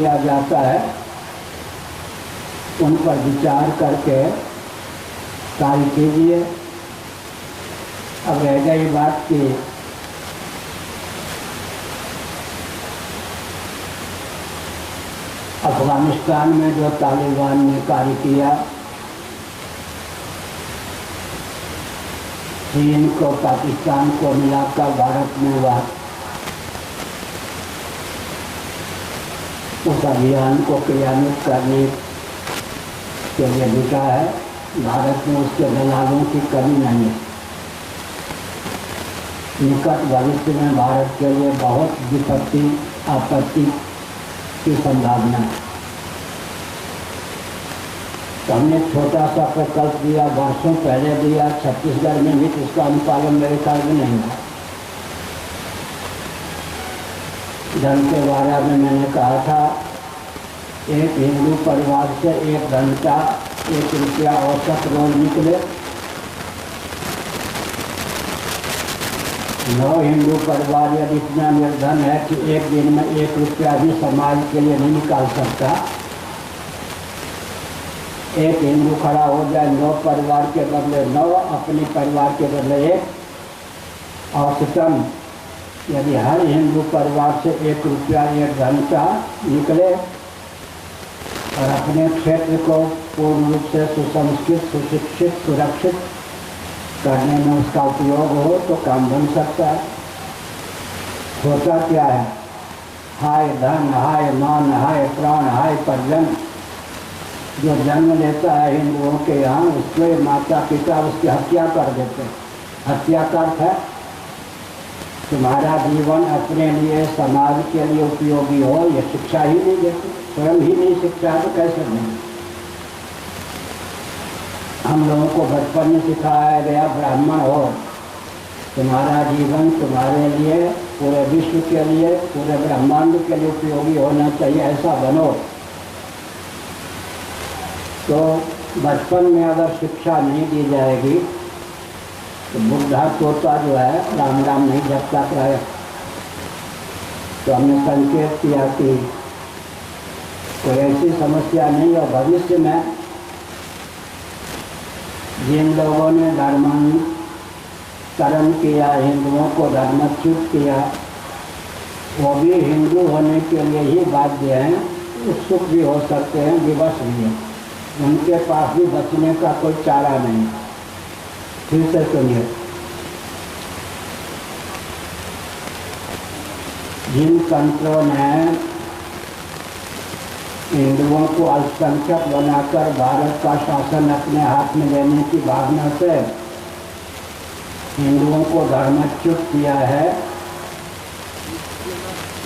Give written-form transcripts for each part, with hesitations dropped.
किया जाता है उन पर विचार करके कार्य कीजिए। अब रह गई बात की अफगानिस्तान में जो तालिबान ने कार्य किया, चीन को पाकिस्तान को मिलाकर भारत में वह उस अभियान को क्रियान्वित करने के लिए जुटा है। भारत में उसके दलालों की कमी नहीं है। निकट भविष्य में भारत के लिए बहुत विपत्ति आपत्ति की संभावना है। तो हमने छोटा सा प्रकल्प दिया, वर्षों पहले दिया, छत्तीसगढ़ में भी इसका अनुपालन मेरे ख्याल में नहीं हुआ। धन के बारे में मैंने कहा था, एक हिंदू परिवार से 1 घंटा 1 रुपया औसत रोज निकले। 9 हिंदू परिवार यदि इतना निर्धन है कि एक दिन में 1 रुपया भी समाज के लिए नहीं निकाल सकता, एक हिंदू खड़ा हो जाए 9 परिवार के बदले 9, अपने परिवार के बदले 1, औसतन यदि हर हिंदू परिवार से 1 रुपया 1 घंटा निकले और अपने क्षेत्र को पूर्ण रूप से सुसंस्कृत, सुशिक्षित, सुरक्षित करने में उसका उपयोग हो तो काम बन सकता है। होता क्या है, हाय धन, हाय मान, हाय प्राण, हाय परिजन। जो जन्म लेता है हिंदुओं के यहाँ, उसके माता पिता उसकी हत्या कर देते हैं। हत्या का अर्थ है तुम्हारा जीवन अपने लिए, समाज के लिए उपयोगी हो, ये शिक्षा ही नहीं देती। स्वयं ही नहीं शिक्षा तो कैसे नहीं। हम लोगों को बचपन में सिखाया गया ब्राह्मण हो, तुम्हारा जीवन तुम्हारे लिए, पूरे विश्व के लिए, पूरे ब्रह्मांड के लिए उपयोगी होना चाहिए, ऐसा बनो। तो बचपन में अगर शिक्षा नहीं दी जाएगी तो बुढ़ा तोता जो है राम राम नहीं जपता प्राय। तो हमने संकेत किया कि कोई ऐसी समस्या नहीं। और भविष्य में जिन लोगों ने धर्मांतरण किया, हिंदुओं को धर्मच्युत किया, वो भी हिंदू होने के लिए ही बाध्य हैं, उत्सुक भी हो सकते हैं, विवश भी हैं। उनके पास भी बचने का कोई चारा नहीं। फिर से सुनिए, जिन तंत्रों ने हिंदुओं को अल्पसंख्यक बनाकर भारत का शासन अपने हाथ में लेने की भावना से हिंदुओं को धर्मच्युत किया है,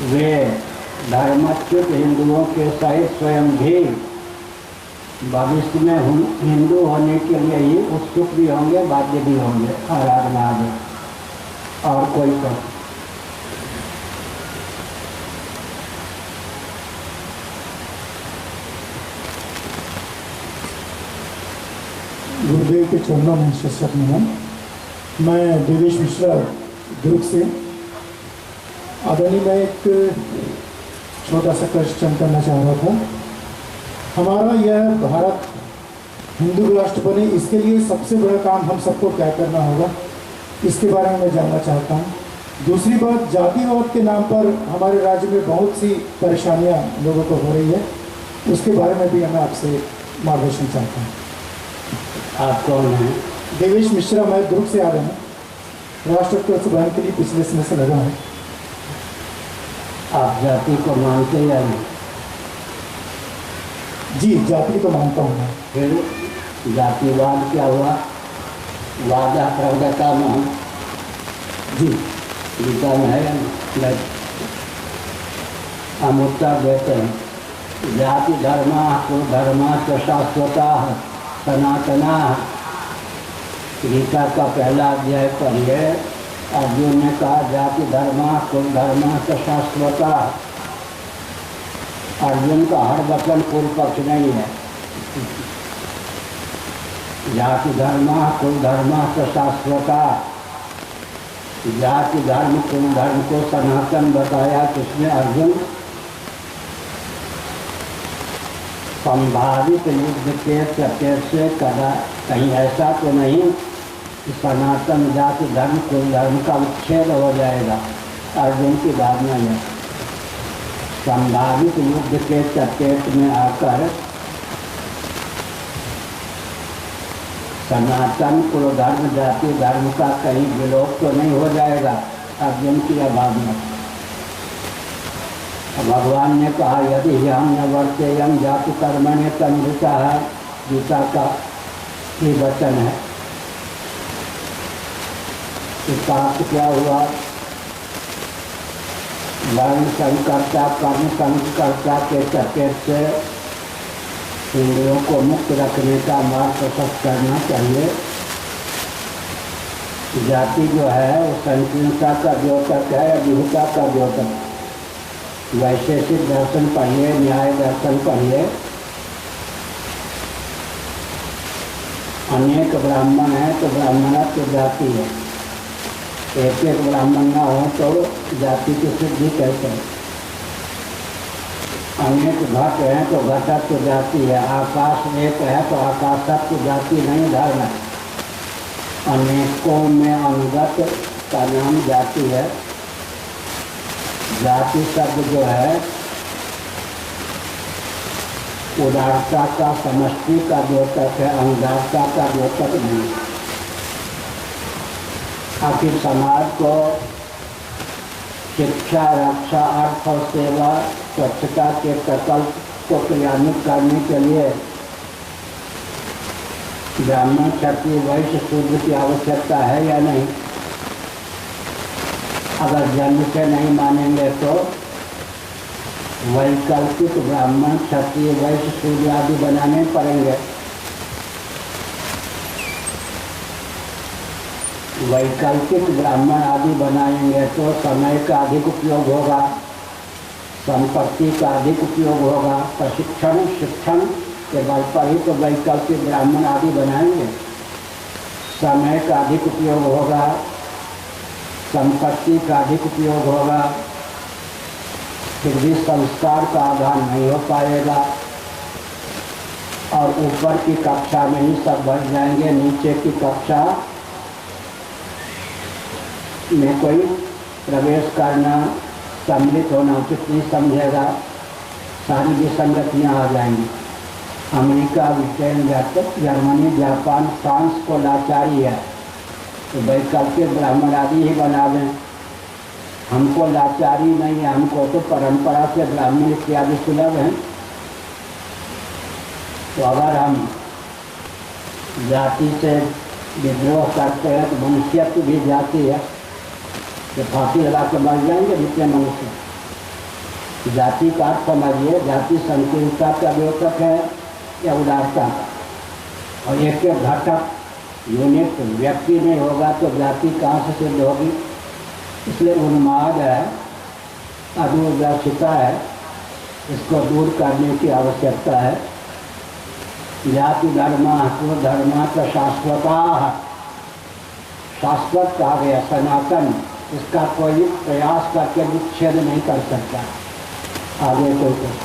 वे धर्मच्युत हिंदुओं के सहित स्वयं भी भविष्य में हिंदू होने के लिए ही उत्सुक भी होंगे, बाध्य भी होंगे। आराधना में और कोई तो गुरुदेव के चरणों में शिष्य नमन। मैं देवेश मिश्रा दुर्ग से। आदरणीय, मैं एक छोटा सा क्वेश्चन करना चाह रहा था। हमारा यह भारत हिंदू राष्ट्र बने, इसके लिए सबसे बड़ा काम हम सबको क्या करना होगा, इसके बारे में मैं जानना चाहता हूँ। दूसरी बात, जातिवाद के नाम पर हमारे राज्य में बहुत सी परेशानियाँ लोगों को हो रही है, उसके बारे में भी मैं आपसे मार्गदर्शन चाहता हूँ। आप कौन हैं? देवेश मिश्रा, मैं दुर्ग से आ रहा हूँ। राष्ट्रत्व सुधार के लिए पिछले समय से लगा है। आप जाति को मानते या नहीं? जी, जाति को मानता हूँ मैं। फिर जातिवाद क्या हुआ? वादा प्रवदता में जी गीता में है नहीं? हम उत्तर देते हैं, जाति धर्मा कुधर्मा च शाश्वता सनातना। गीता का पहला अध्याय पढ़िए। अर्जुन ने कहा जाति धर्मा कुधर्मा च शाश्वता। अर्जुन का हर वचन पूर्व पक्ष नहीं है। जाति धर्मा कुल धर्मा च शाश्वता। जाति धर्म कुल धर्म को सनातन बताया किसने? अर्जुन। संभावित युद्ध के चक्कर से कदा कहीं ऐसा तो नहीं कि सनातन जाति धर्म कुल धर्म का उच्छेद हो जाएगा। अर्जुन की भावना है संभावित युद्ध के चपेट में आकर सनातन कुल धर्म जाति धर्म का कहीं विलोप तो नहीं हो जाएगा। अर्जुन की भावना। भगवान ने कहा यदि हम न वर्तेयम जातु कर्मण्य तन्मृता है, गीता का ही वचन है। इसका क्या हुआ? वर्ण संकर्ता कर्म संकर्ता के चक्कर से इंद्रियों को मुक्त रखने का मार्ग प्रशस्त करना चाहिए। जाति जो है वो संकीर्णता का द्योतक है, विभुता का द्योतक। वैशेषिक दर्शन पढ़िए, न्याय दर्शन पढ़िए। अनेक ब्राह्मण है तो ब्राह्मणत्व जाति है, एक एक ब्राह्मण ना हो तो जाति की सिद्धि कैसे है? अनेक घट है तो घटत्व जाति है, आकाश एक है तो आकाशत्व जाति नहीं धर्म है। अनेकों में अनुगत का नाम जाति है। जाति शब्द जो है उदारता का समष्टि का द्योतक है, अनुदारता का द्योतक नहीं। आखिर समाज को शिक्षा, रक्षा, अर्थ और सेवा, स्वच्छता के प्रकल्प को क्रियान्वित करने के लिए ब्राह्मण, क्षत्रिय, वैश्य, शूद्र की आवश्यकता है या नहीं? अगर जन्म से नहीं मानेंगे तो वैकल्पिक ब्राह्मण, क्षत्रिय, वैश्य, शूद्र आदि बनाने पड़ेंगे। वैकल्पिक ब्राह्मण आदि बनाएंगे तो समय का अधिक उपयोग होगा, संपत्ति का अधिक उपयोग होगा। प्रशिक्षण शिक्षण के बल पर ही तो वैकल्पिक ब्राह्मण आदि बनाएंगे। समय का अधिक उपयोग होगा, संपत्ति का अधिक उपयोग होगा, फिर भी संस्कार का आधार नहीं हो पाएगा और ऊपर की कक्षा में ही सब बढ़ जाएंगे, नीचे की कक्षा में कोई प्रवेश करना, सम्मिलित होना उचित नहीं समझेगा। सारी विसंगतियाँ आ जाएंगी। America, Britain, Germany, Japan, France को लाचारी है तो वैकल्पिक ब्राह्मण आदि ही बना दें। हमको लाचारी नहीं है, हमको तो परंपरा से ब्राह्मण इत्यादि सुलभ हैं। तो अगर हम जाति से विद्रोह करते हैं तो मनुष्यत्व भी जाति है, तो फांसी लगा के मर जाएंगे जितने मनुष्य। जाति का अर्थ समझिए, जाति संकीर्णता का द्योतक है या उदारता का। और एक एक घटक यूनिट व्यक्ति नहीं होगा तो जाति कहाँ से सिद्ध होगी? इसलिए उन्माद है, अदूरदर्शिता है, इसको दूर करने की आवश्यकता है। जाति धर्म धर्म तो शाश्वता, शाश्वत कहा गया, सनातन। इसका कोई प्रयास करके विच्छेद नहीं कर सकता। आगे कोई तो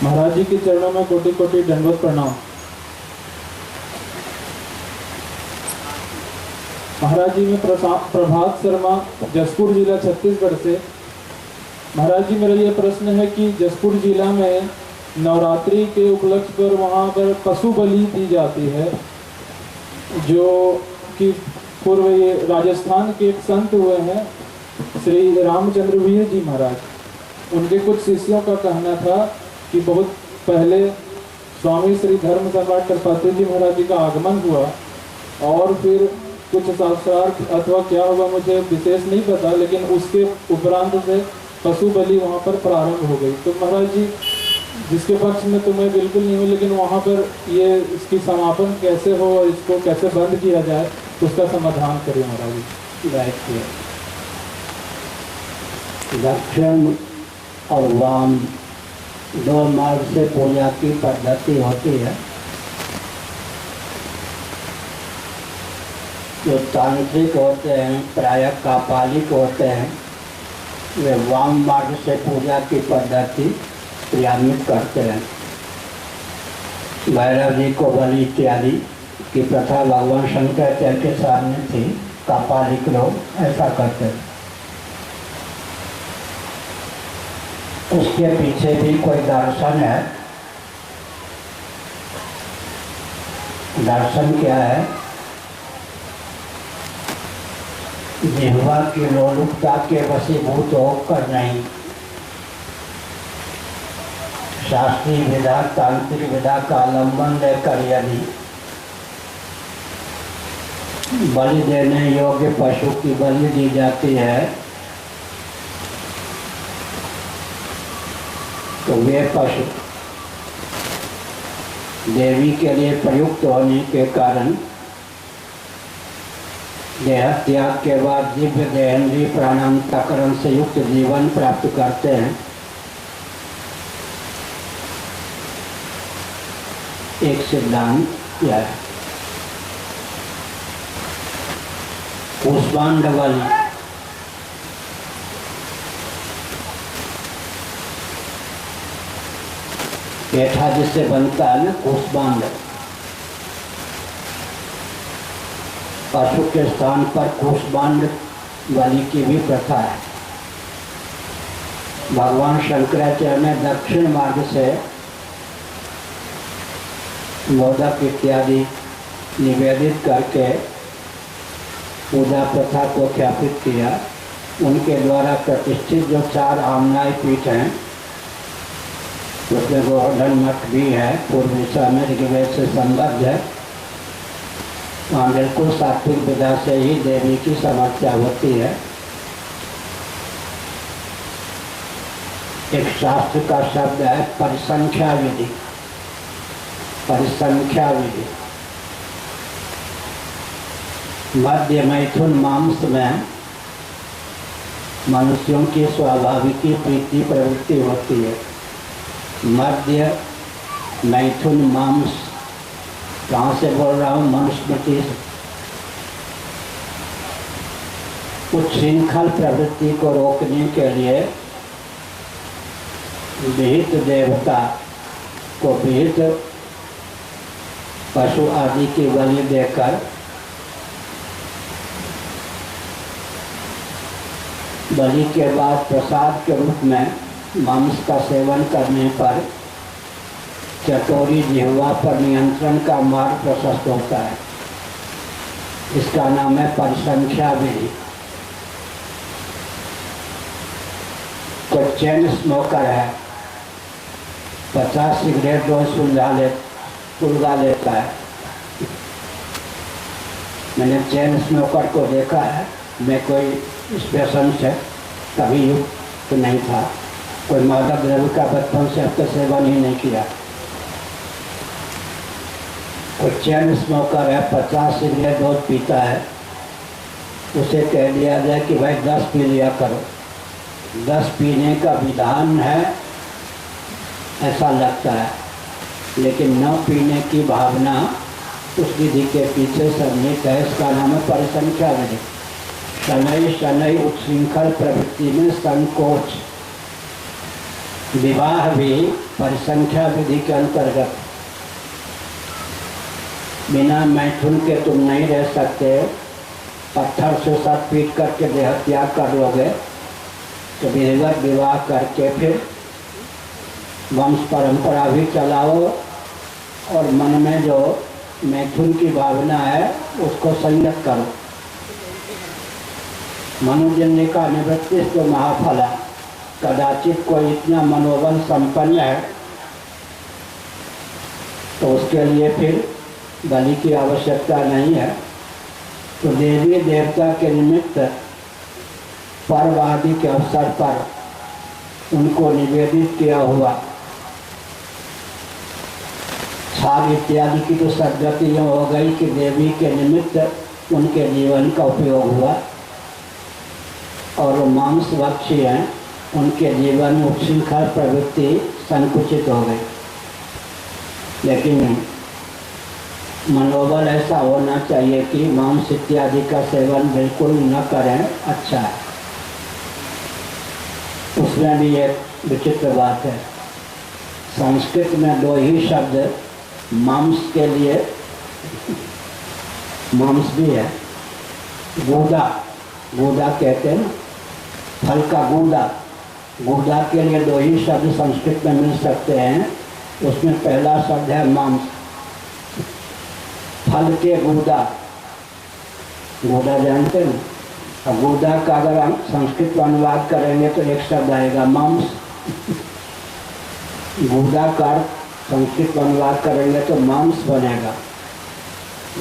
महाराज जी के चरणों में कोटि कोटि दंडवत प्रणाम। महाराज जी, मैं प्रभात शर्मा, जसपुर जिला छत्तीसगढ़ से। महाराज जी, मेरा ये प्रश्न है कि जसपुर जिला में नवरात्रि के उपलक्ष्य पर वहाँ पर पशु बलि दी जाती है, जो कि पूर्व ये राजस्थान के एक संत हुए हैं श्री रामचंद्र वीर जी महाराज। उनके कुछ शिष्यों का कहना था कि बहुत पहले स्वामी श्री धर्म सम्राट कृपाति जी महाराज जी का आगमन हुआ और फिर कुछ शास्त्रार्थ अथवा क्या हुआ मुझे विशेष नहीं पता, लेकिन उसके उपरांत से पशु बलि वहाँ पर प्रारंभ हो गई। तो महाराज जी, जिसके पक्ष में तो मैं बिल्कुल नहीं हूँ, लेकिन वहाँ पर ये इसकी समापन कैसे हो और इसको कैसे बंद किया जाए, उसका समाधान करिए महाराज जी। बैठिए। दक्षिण और वाम दो मार्ग से पूजा की पद्धति होती है। जो तांत्रिक होते हैं, प्रायः कापालिक होते हैं, वे वाम मार्ग से पूजा की पद्धति क्रियान्वित करते हैं। भैरव जी को बलि इत्यादि की प्रथा भगवान शंकराचार्य के सामने थी। कापालिक लोग ऐसा करते हैं। उसके पीछे भी कोई दर्शन है। दर्शन क्या है? जिह्वा की लोलुपता के वशीभूत होकर नहीं, शास्त्रीय विधा, तांत्रिक विधा का अवलंबन लेकर यदि बलि देने योग्य पशु की बलि दी जाती है तो वे पशु देवी के लिए प्रयुक्त होने के कारण देह त्याग के बाद दिव्य देहेंद्रीय प्राणांतकरण से युक्त जीवन प्राप्त करते हैं। एक सिद्धांत यह है। कूष्मांड बलि पेठा जिससे बनता है ना, कूष्मांड, पशु के स्थान पर कूष्मांड बलि की भी प्रथा है। भगवान शंकराचार्य ने दक्षिण मार्ग से मोदक इत्यादि निवेदित करके पूजा प्रथा को ख्यापित किया। उनके द्वारा प्रतिष्ठित जो 4 आमनाय पीठ हैं, उसमें गोवर्धन मठ भी है, पूर्व दिशा में ऋग्वेद से संबद्ध है। वहाँ बिल्कुल सात्विक विधा से ही देवी की समर्चा होती है। एक शास्त्र का शब्द है परिसंख्या विधि। परिसंख्या विधि मध्य मैथुन मांस में मनुष्यों की स्वाभाविक प्रीति प्रवृत्ति होती है। मध्य मैथुन मांस, कहाँ से बोल रहा हूँ? मनुस्मृति से। उच्छृंखल प्रवृत्ति को रोकने के लिए विहित देवता को विहित पशु आदि की बलि देकर बलि के बाद प्रसाद के रूप में मांस का सेवन करने पर चटोरी जिह्वा पर नियंत्रण का मार्ग प्रशस्त होता है। इसका नाम है परिसंख्या विधि। कोई चैन स्मोकर है, 50 सिगरेट रोज सुलगा लेता है। मैंने चैन स्मोकर को देखा है। मैं कोई इस व्यसन से कभी युक्त तो नहीं था। कोई मादक द्रव्य का बचपन से अब तक सेवन ही नहीं किया। कोई चैन स्मोकर है, 50 सिगरेट रोज पीता है, उसे कह दिया जाए कि भाई 10 पी लिया करो। 10 पीने का विधान है ऐसा लगता है, लेकिन न पीने की भावना उस विधि के पीछे सन्निहित है। इसका नाम है परिसंख्या विधि। शनै शनै उच्छृंखल प्रवृत्ति में संकोच। विवाह भी परिसंख्या विधि के अंतर्गत। बिना मैथुन के तुम नहीं रह सकते। पत्थर से सत पीट करके देह त्याग कर लोगे तो विधिवत विवाह करके फिर वंश परंपरा भी चलाओ और मन में जो मैथुन की भावना है उसको संयत करो। मनुजन्य का निवृत्ति तो महाफला। कदाचित कोई इतना मनोबल संपन्न है तो उसके लिए फिर बलि की आवश्यकता नहीं है। तो देवी देवता के निमित्त पर्व आदि के अवसर पर उनको निवेदित किया हुआ छाग इत्यादि की तो सदगति यह हो गई कि देवी के निमित्त उनके जीवन का उपयोग हुआ। और वो मांसभक्षी हैं, उनके जीवन में उच्छृंखल प्रवृत्ति संकुचित हो गई। लेकिन मनोबल ऐसा होना चाहिए कि मांस इत्यादि का सेवन बिल्कुल न करें, अच्छा है। उसमें भी एक विचित्र बात है, संस्कृत में दो ही शब्द मांस के लिए, मांस भी है, गूदा, गूदा कहते हैं, फल का गूदा, गूदा के लिए दो ही शब्द संस्कृत में मिल सकते हैं। उसमें पहला शब्द है मांस, फल के गूदा, गूदा जानते हैं। अब गूदा का अगर हम संस्कृत में अनुवाद करेंगे तो एक शब्द आएगा मांस। गूदा का संस्कृत में अनुवाद करेंगे तो मांस बनेगा।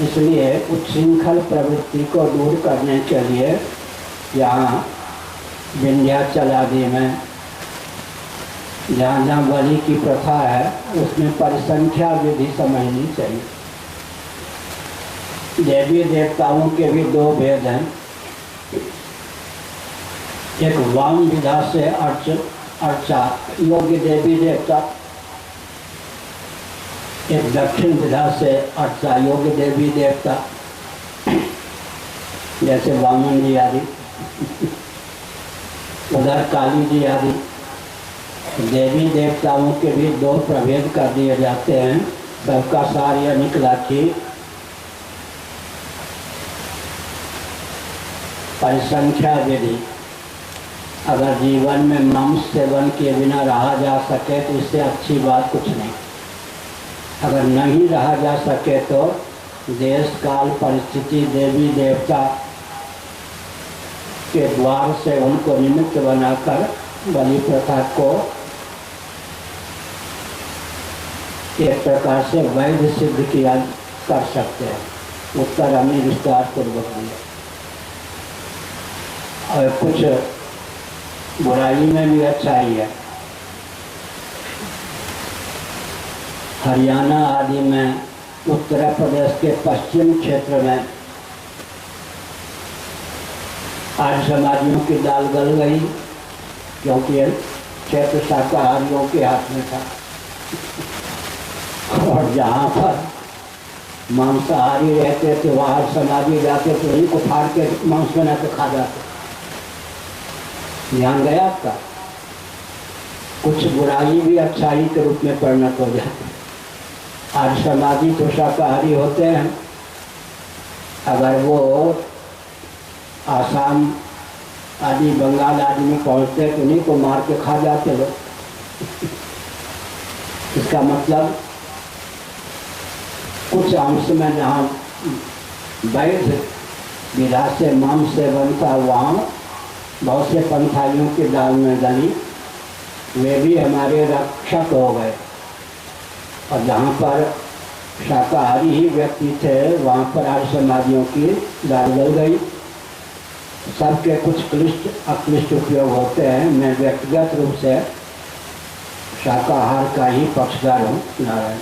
इसलिए उच्छृंखल प्रवृत्ति को दूर करने के लिए यहाँ विंध्याचल आदि में जहाँ जहाँ बलि की प्रथा है उसमें परिसंख्या विधि समझनी चाहिए। देवी देवताओं के भी दो भेद हैं, एक वाम विधा से अर्चा योग्य देवी देवता, एक दक्षिण विधा से अर्चा योग्य देवी देवता, जैसे वामन जी आदि, उधर काली जी आदि। देवी देवताओं के भी दो प्रभेद कर दिए जाते हैं। सबका सार यह निकला कि परिसंख्या विधि, अगर जीवन में मांस सेवन के बिना रहा जा सके तो इससे अच्छी बात कुछ नहीं। अगर नहीं रहा जा सके तो देश काल परिस्थिति देवी देवता के द्वार से उनको निमित्त बनाकर बलि प्रथा को एक प्रकार से वैध सिद्ध किया कर सकते हैं। उत्तर हमने विस्तार पूर्वक दिया। और कुछ बुराई में भी अच्छाई है। हरियाणा आदि में, उत्तर प्रदेश के पश्चिम क्षेत्र में आज समाजियों की दाल गल गई, क्योंकि यह क्षेत्र शाकाहारियों के हाथ में था। और जहाँ पर मांसाहारी रहते थे वहाँ समाजी जाते तो वहीं को फाड़ के मांस बना के खा जाते। ध्यान गया आपका? कुछ बुराई भी अच्छाई के रूप में परिणत हो जाती। आज समाजी तो शाकाहारी होते हैं, अगर वो आसाम आदि बंगाल आदि में पहुँचते तो उन्हीं को मार के खा जाते लोग। इसका मतलब कुछ अंश में जहाँ वैध विधा से मांस सेवन था वहाँ बहुत से पंथाइयों के दाल में गली, वे भी हमारे रक्षक हो गए। और जहाँ पर शाकाहारी ही व्यक्ति थे वहाँ पर आज समाजियों की दाल गल गई। सबके कुछ क्लिष्ट अक्लिष्ट उपयोग होते हैं। मैं व्यक्तिगत रूप से शाकाहार का ही पक्षधर हूँ। नारायण।